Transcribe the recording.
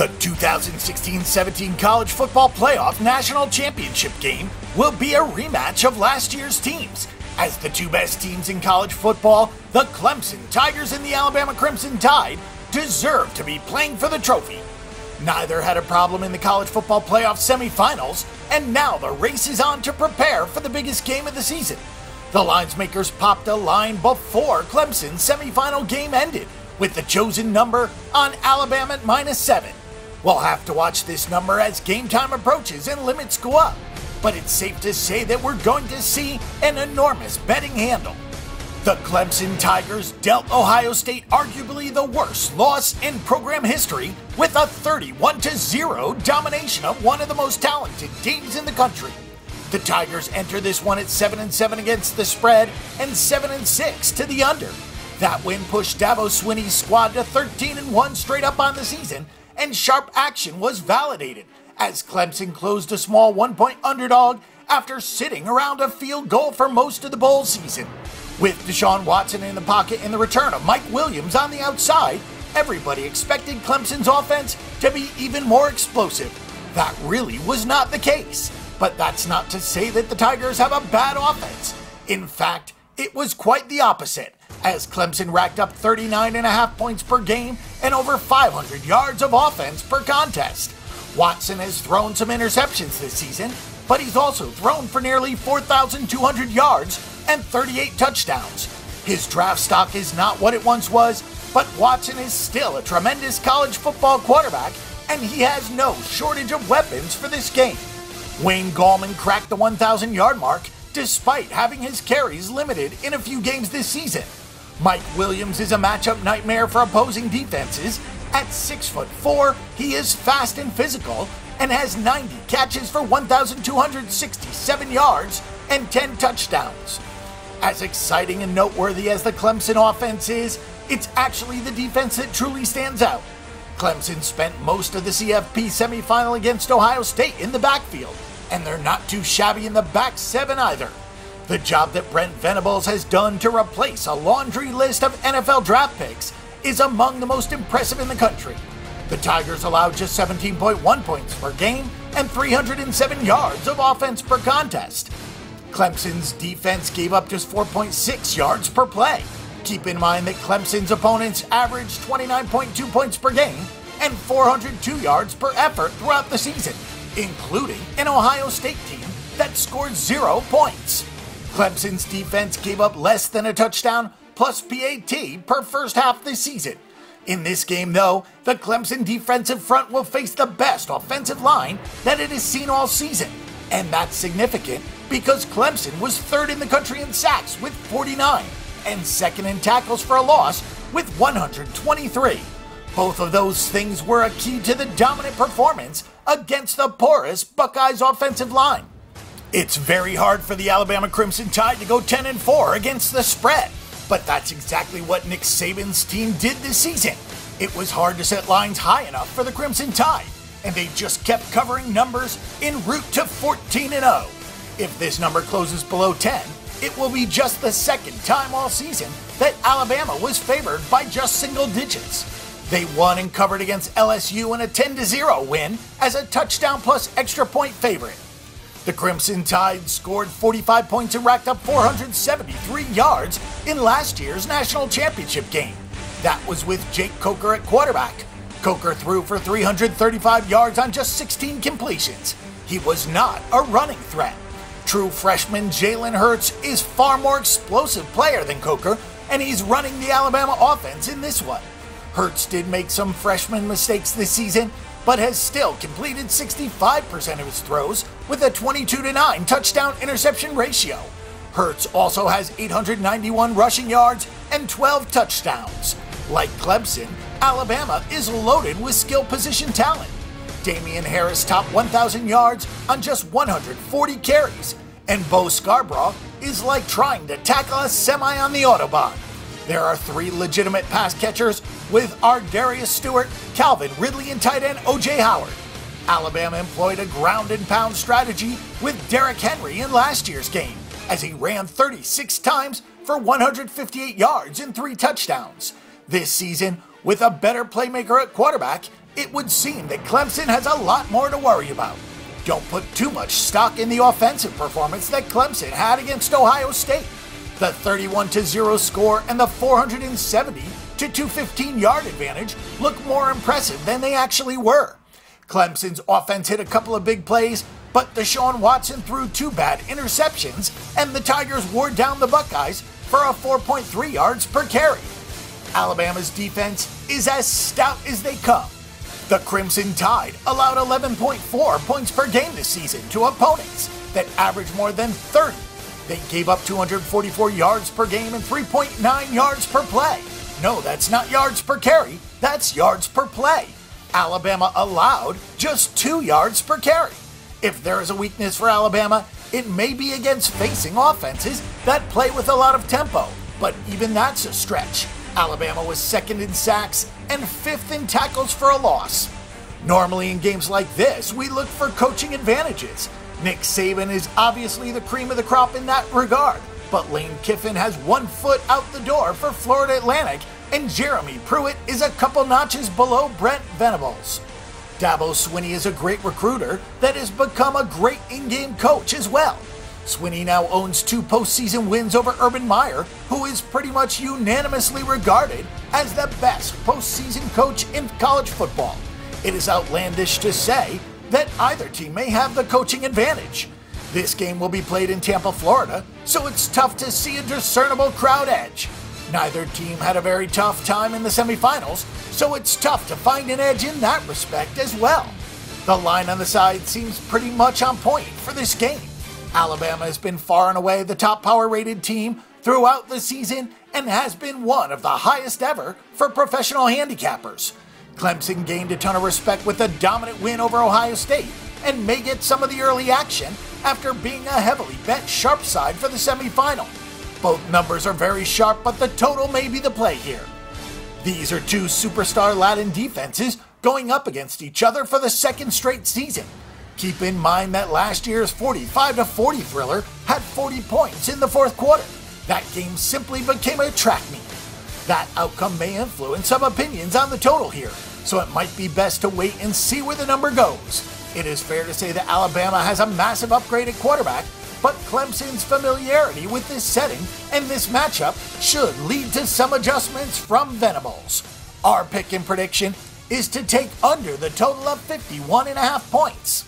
The 2016-17 College Football Playoff National Championship game will be a rematch of last year's teams, as the two best teams in college football, the Clemson Tigers and the Alabama Crimson Tide, deserve to be playing for the trophy. Neither had a problem in the College Football Playoff semifinals, and now the race is on to prepare for the biggest game of the season. The linesmakers popped a line before Clemson's semifinal game ended, with the chosen number on Alabama at -7. We'll have to watch this number as game time approaches and limits go up, but it's safe to say that we're going to see an enormous betting handle. The Clemson Tigers dealt Ohio State arguably the worst loss in program history with a 31-0 domination of one of the most talented teams in the country. The Tigers enter this one at 7-7 against the spread and 7-6 to the under. That win pushed Dabo Swinney's squad to 13-1 straight up on the season, and sharp action was validated as Clemson closed a small 1-point underdog after sitting around a field goal for most of the bowl season. With Deshaun Watson in the pocket and the return of Mike Williams on the outside, everybody expected Clemson's offense to be even more explosive. That really was not the case, but that's not to say that the Tigers have a bad offense. In fact, it was quite the opposite, as Clemson racked up 39.5 points per game and over 500 yards of offense per contest. Watson has thrown some interceptions this season, but he's also thrown for nearly 4,200 yards and 38 touchdowns. His draft stock is not what it once was, but Watson is still a tremendous college football quarterback, and he has no shortage of weapons for this game. Wayne Gallman cracked the 1,000-yard mark despite having his carries limited in a few games this season. Mike Williams is a matchup nightmare for opposing defenses. At 6'4", he is fast and physical and has 90 catches for 1,267 yards and 10 touchdowns. As exciting and noteworthy as the Clemson offense is, it's actually the defense that truly stands out. Clemson spent most of the CFP semifinal against Ohio State in the backfield, and they're not too shabby in the back seven either. The job that Brent Venables has done to replace a laundry list of NFL draft picks is among the most impressive in the country. The Tigers allowed just 17.1 points per game and 307 yards of offense per contest. Clemson's defense gave up just 4.6 yards per play. Keep in mind that Clemson's opponents averaged 29.2 points per game and 402 yards per effort throughout the season, including an Ohio State team that scored 0 points. Clemson's defense gave up less than a touchdown plus PAT per first half this season. In this game, though, the Clemson defensive front will face the best offensive line that it has seen all season, and that's significant because Clemson was third in the country in sacks with 49 and second in tackles for a loss with 123. Both of those things were a key to the dominant performance against the porous Buckeyes offensive line. It's very hard for the Alabama Crimson Tide to go 10-4 against the spread, but that's exactly what Nick Saban's team did this season. It was hard to set lines high enough for the Crimson Tide, and they just kept covering numbers en route to 14-0. If this number closes below 10, it will be just the second time all season that Alabama was favored by just single digits. They won and covered against LSU in a 10-0 win as a touchdown plus extra point favorite. The Crimson Tide scored 45 points and racked up 473 yards in last year's national championship game. That was with Jake Coker at quarterback. Coker threw for 335 yards on just 16 completions. He was not a running threat. True freshman Jalen Hurts is far more explosive player than Coker, and he's running the Alabama offense in this one. Hurts did make some freshman mistakes this season, but has still completed 65% of his throws with a 22-9 touchdown interception ratio. Hurts also has 891 rushing yards and 12 touchdowns. Like Clemson, Alabama is loaded with skill position talent. Damian Harris topped 1,000 yards on just 140 carries, and Bo Scarborough is like trying to tackle a semi on the Autobahn. There are 3 legitimate pass catchers with Ardarius Stewart, Calvin Ridley, and tight end O.J. Howard. Alabama employed a ground and pound strategy with Derrick Henry in last year's game, as he ran 36 times for 158 yards and 3 touchdowns. This season, with a better playmaker at quarterback, it would seem that Clemson has a lot more to worry about. Don't put too much stock in the offensive performance that Clemson had against Ohio State. The 31-0 score and the 470 to 215-yard advantage look more impressive than they actually were. Clemson's offense hit a couple of big plays, but Deshaun Watson threw 2 bad interceptions, and the Tigers wore down the Buckeyes for a 4.3 yards per carry. Alabama's defense is as stout as they come. The Crimson Tide allowed 11.4 points per game this season to opponents that average more than 30. They gave up 244 yards per game and 3.9 yards per play. No, that's not yards per carry, that's yards per play. Alabama allowed just 2 yards per carry. If there is a weakness for Alabama, it may be against facing offenses that play with a lot of tempo, but even that's a stretch. Alabama was 2nd in sacks and 5th in tackles for a loss. Normally in games like this, we look for coaching advantages. Nick Saban is obviously the cream of the crop in that regard, but Lane Kiffin has 1 foot out the door for Florida Atlantic, and Jeremy Pruitt is a couple notches below Brent Venables. Dabo Swinney is a great recruiter that has become a great in-game coach as well. Swinney now owns 2 postseason wins over Urban Meyer, who is pretty much unanimously regarded as the best postseason coach in college football. It is outlandish to say that either team may have the coaching advantage. This game will be played in Tampa, Florida, so it's tough to see a discernible crowd edge. Neither team had a very tough time in the semifinals, so it's tough to find an edge in that respect as well. The line on the side seems pretty much on point for this game. Alabama has been far and away the top power-rated team throughout the season and has been one of the highest ever for professional handicappers. Clemson gained a ton of respect with a dominant win over Ohio State and may get some of the early action after being a heavily bet sharp side for the semifinal. Both numbers are very sharp, but the total may be the play here. These are 2 superstar Latin defenses going up against each other for the 2nd straight season. Keep in mind that last year's 45-40 thriller had 40 points in the 4th quarter. That game simply became a track meet. That outcome may influence some opinions on the total here, so it might be best to wait and see where the number goes. It is fair to say that Alabama has a massive upgrade at quarterback, but Clemson's familiarity with this setting and this matchup should lead to some adjustments from Venables. Our pick and prediction is to take under the total of 51.5 points.